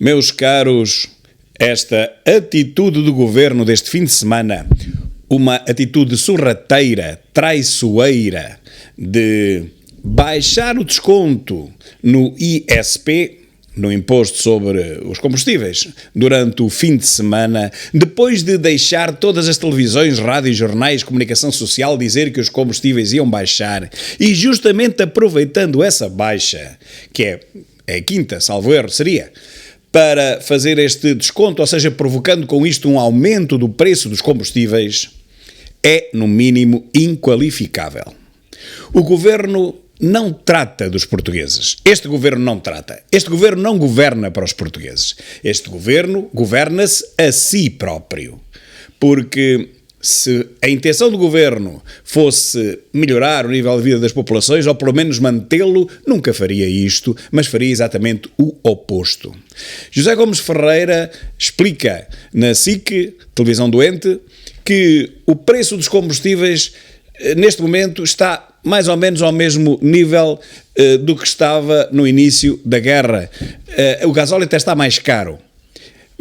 Meus caros, esta atitude do governo deste fim de semana, uma atitude sorrateira, traiçoeira, de baixar o desconto no ISP, no Imposto sobre os Combustíveis, durante o fim de semana, depois de deixar todas as televisões, rádios, jornais, comunicação social dizer que os combustíveis iam baixar, e justamente aproveitando essa baixa, que é a quinta, salvo erro, seria, para fazer este desconto, ou seja, provocando com isto um aumento do preço dos combustíveis, é, no mínimo, inqualificável. O governo não trata dos portugueses. Este governo não trata. Este governo não governa para os portugueses. Este governo governa-se a si próprio. Porque se a intenção do governo fosse melhorar o nível de vida das populações, ou pelo menos mantê-lo, nunca faria isto, mas faria exatamente o oposto. José Gomes Ferreira explica na SIC, televisão doente, que o preço dos combustíveis neste momento está mais ou menos ao mesmo nível do que estava no início da guerra. O gasóleo até está mais caro.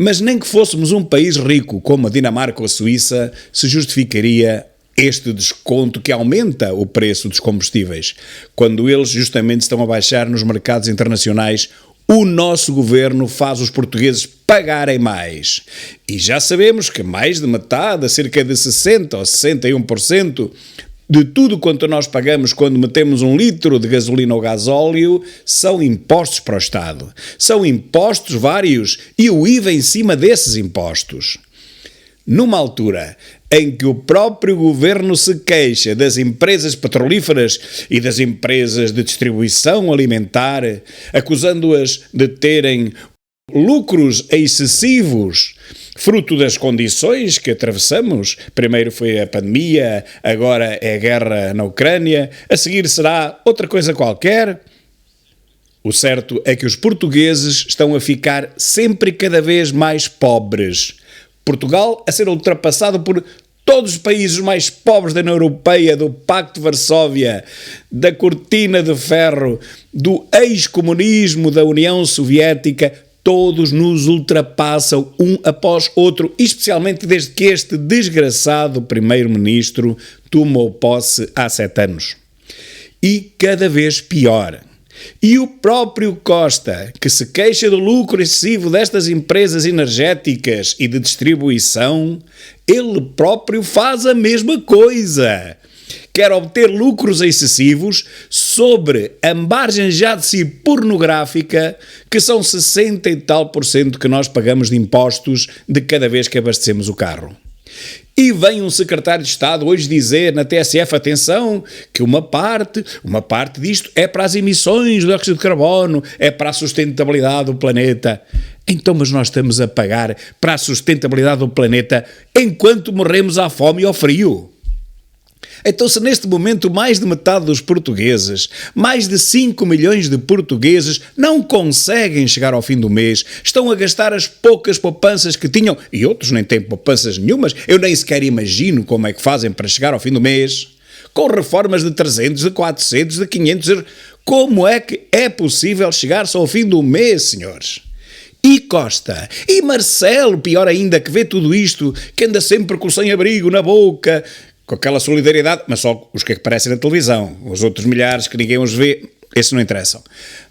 Mas nem que fôssemos um país rico como a Dinamarca ou a Suíça, se justificaria este desconto que aumenta o preço dos combustíveis, quando eles justamente estão a baixar nos mercados internacionais. O nosso governo faz os portugueses pagarem mais. E já sabemos que mais de metade, cerca de 60% ou 61%, de tudo quanto nós pagamos quando metemos 1 litro de gasolina ou gasóleo, são impostos para o Estado. São impostos vários e o IVA em cima desses impostos. Numa altura em que o próprio governo se queixa das empresas petrolíferas e das empresas de distribuição alimentar, acusando-as de terem lucros excessivos, fruto das condições que atravessamos. Primeiro foi a pandemia, agora é a guerra na Ucrânia, a seguir será outra coisa qualquer. O certo é que os portugueses estão a ficar sempre cada vez mais pobres. Portugal a ser ultrapassado por todos os países mais pobres da União Europeia, do Pacto de Varsóvia, da Cortina de Ferro, do ex-comunismo da União Soviética. Todos nos ultrapassam um após outro, especialmente desde que este desgraçado primeiro-ministro tomou posse há 7 anos. E cada vez pior. E o próprio Costa, que se queixa do lucro excessivo destas empresas energéticas e de distribuição, ele próprio faz a mesma coisa. Quer obter lucros excessivos sobre a margem já de si pornográfica, que são 60 e tal % que nós pagamos de impostos de cada vez que abastecemos o carro. E vem um secretário de Estado hoje dizer na TSF, atenção, que uma parte disto é para as emissões do dióxido de carbono, é para a sustentabilidade do planeta. Então, mas nós estamos a pagar para a sustentabilidade do planeta enquanto morremos à fome e ao frio. Então, se neste momento mais de metade dos portugueses, mais de 5 milhões de portugueses, não conseguem chegar ao fim do mês, estão a gastar as poucas poupanças que tinham, e outros nem têm poupanças nenhumas, eu nem sequer imagino como é que fazem para chegar ao fim do mês, com reformas de 300, de 400, de 500 euros, como é que é possível chegar-se ao fim do mês, senhores? E Costa, e Marcelo, pior ainda, que vê tudo isto, que anda sempre com o sem-abrigo na boca, com aquela solidariedade, mas só os que aparecem na televisão, os outros milhares que ninguém os vê, esses não interessam.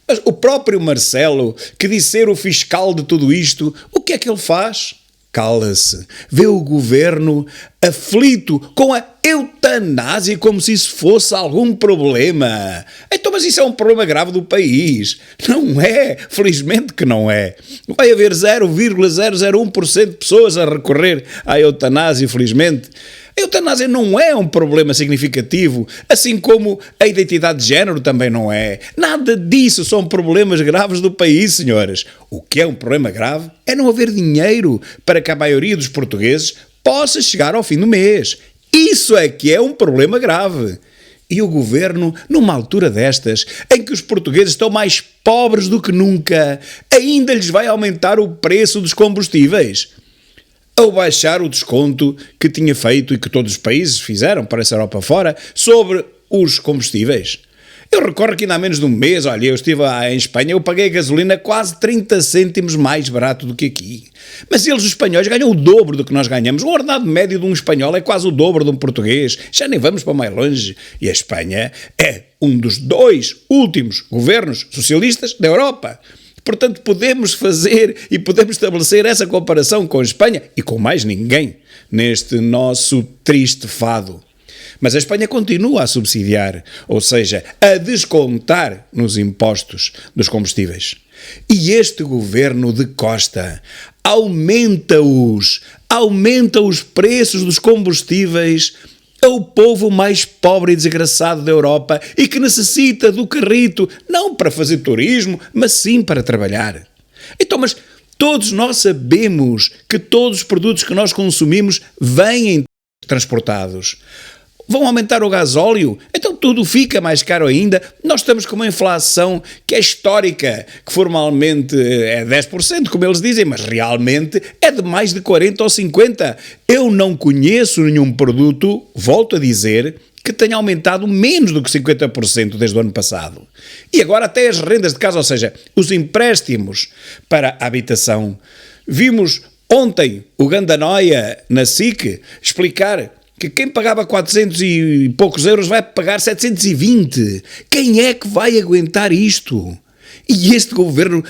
Mas o próprio Marcelo, que diz ser o fiscal de tudo isto, o que é que ele faz? Cala-se, vê o governo aflito com a eutanásia como se isso fosse algum problema. Então, mas isso é um problema grave do país. Não é, felizmente que não é. Vai haver 0,001% de pessoas a recorrer à eutanásia, felizmente. A eutanásia não é um problema significativo, assim como a identidade de género também não é. Nada disso são problemas graves do país, senhores. O que é um problema grave é não haver dinheiro para que a maioria dos portugueses possa chegar ao fim do mês. Isso é que é um problema grave. E o governo, numa altura destas, em que os portugueses estão mais pobres do que nunca, ainda lhes vai aumentar o preço dos combustíveis, ao baixar o desconto que tinha feito e que todos os países fizeram para essa Europa fora sobre os combustíveis. Eu recordo que ainda há menos de um mês, olha, eu estive em Espanha, eu paguei a gasolina quase 30 cêntimos mais barato do que aqui. Mas eles, os espanhóis, ganham o dobro do que nós ganhamos. O ordenado médio de um espanhol é quase o dobro de um português. Já nem vamos para mais longe. E a Espanha é um dos 2 últimos governos socialistas da Europa. Portanto, podemos fazer e podemos estabelecer essa comparação com a Espanha e com mais ninguém neste nosso triste fado. Mas a Espanha continua a subsidiar, ou seja, a descontar nos impostos dos combustíveis. E este governo de Costa aumenta os preços dos combustíveis ao povo mais pobre e desgraçado da Europa e que necessita do carrito, não para fazer turismo, mas sim para trabalhar. Então, mas todos nós sabemos que todos os produtos que nós consumimos vêm transportados. Vão aumentar o gasóleo? Então tudo fica mais caro ainda. Nós estamos com uma inflação que é histórica, que formalmente é 10%, como eles dizem, mas realmente é de mais de 40% ou 50%. Eu não conheço nenhum produto, volto a dizer, que tenha aumentado menos do que 50% desde o ano passado. E agora até as rendas de casa, ou seja, os empréstimos para a habitação. Vimos ontem o Gandanoia na SIC explicar que quem pagava 400 e poucos euros vai pagar 720. Quem é que vai aguentar isto? E este governo,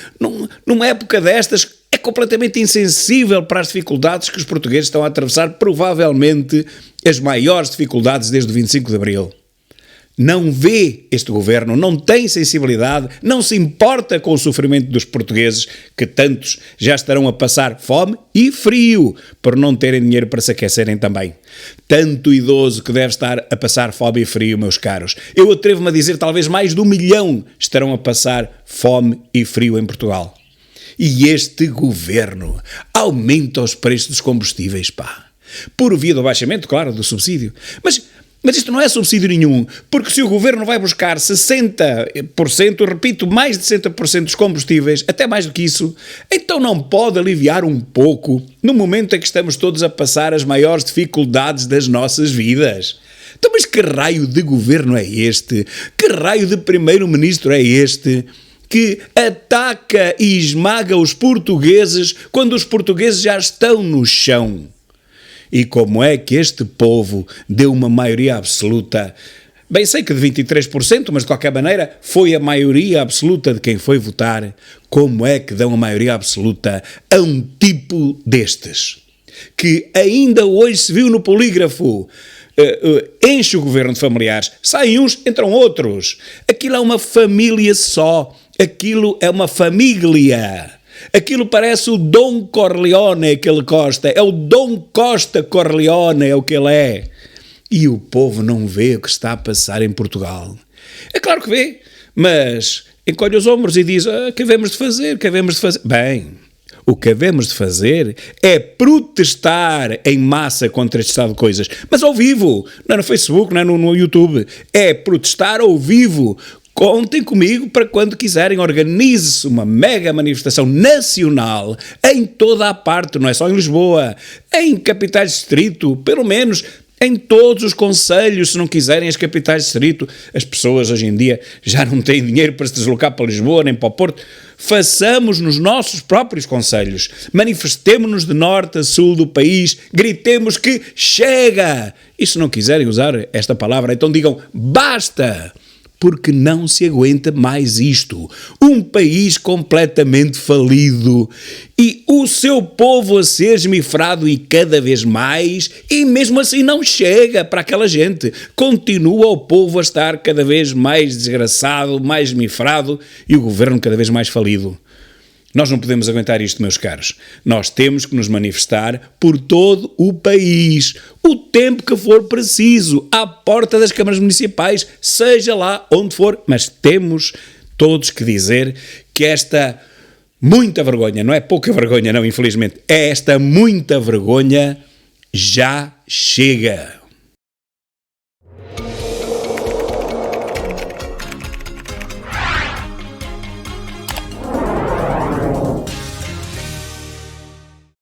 numa época destas, é completamente insensível para as dificuldades que os portugueses estão a atravessar, provavelmente as maiores dificuldades desde o 25 de Abril. Não vê este governo, não tem sensibilidade, não se importa com o sofrimento dos portugueses, que tantos já estarão a passar fome e frio por não terem dinheiro para se aquecerem também. Tanto idoso que deve estar a passar fome e frio, meus caros. Eu atrevo-me a dizer, talvez mais de 1 milhão estarão a passar fome e frio em Portugal. E este governo aumenta os preços dos combustíveis, pá. Por via do abaixamento, claro, do subsídio. Mas isto não é subsídio nenhum, porque se o governo vai buscar 60%, repito, mais de 60% dos combustíveis, até mais do que isso, então não pode aliviar um pouco no momento em que estamos todos a passar as maiores dificuldades das nossas vidas. Então, mas que raio de governo é este? Que raio de primeiro-ministro é este que ataca e esmaga os portugueses quando os portugueses já estão no chão? E como é que este povo deu uma maioria absoluta? Bem, sei que de 23%, mas de qualquer maneira foi a maioria absoluta de quem foi votar. Como é que dão a maioria absoluta a um tipo destes? Que ainda hoje se viu no polígrafo. Enche o governo de familiares. Saem uns, entram outros. Aquilo é uma família só. Aquilo é uma família. Aquilo parece o Dom Corleone, aquele Costa. É o Dom Costa Corleone, é o que ele é. E o povo não vê o que está a passar em Portugal. É claro que vê, mas encolhe os ombros e diz, que havemos de fazer, que havemos de fazer. Bem, o que havemos de fazer é protestar em massa contra este estado de coisas. Mas ao vivo, não é no Facebook, não é no YouTube. É protestar ao vivo. Contem comigo para quando quiserem, organize-se uma mega manifestação nacional em toda a parte, não é só em Lisboa, em capitais de distrito, pelo menos em todos os concelhos, se não quiserem as capitais de distrito. As pessoas hoje em dia já não têm dinheiro para se deslocar para Lisboa nem para o Porto. Façamos nos nossos próprios concelhos, manifestemo-nos de norte a sul do país, gritemos que chega! E se não quiserem usar esta palavra, então digam basta! Porque não se aguenta mais isto. Um país completamente falido e o seu povo a ser esmifrado e cada vez mais, e mesmo assim não chega para aquela gente. Continua o povo a estar cada vez mais desgraçado, mais esmifrado e o governo cada vez mais falido. Nós não podemos aguentar isto, meus caros. Nós temos que nos manifestar por todo o país, o tempo que for preciso, à porta das câmaras municipais, seja lá onde for, mas temos todos que dizer que esta muita vergonha, não é pouca vergonha não, infelizmente, é esta muita vergonha já chega.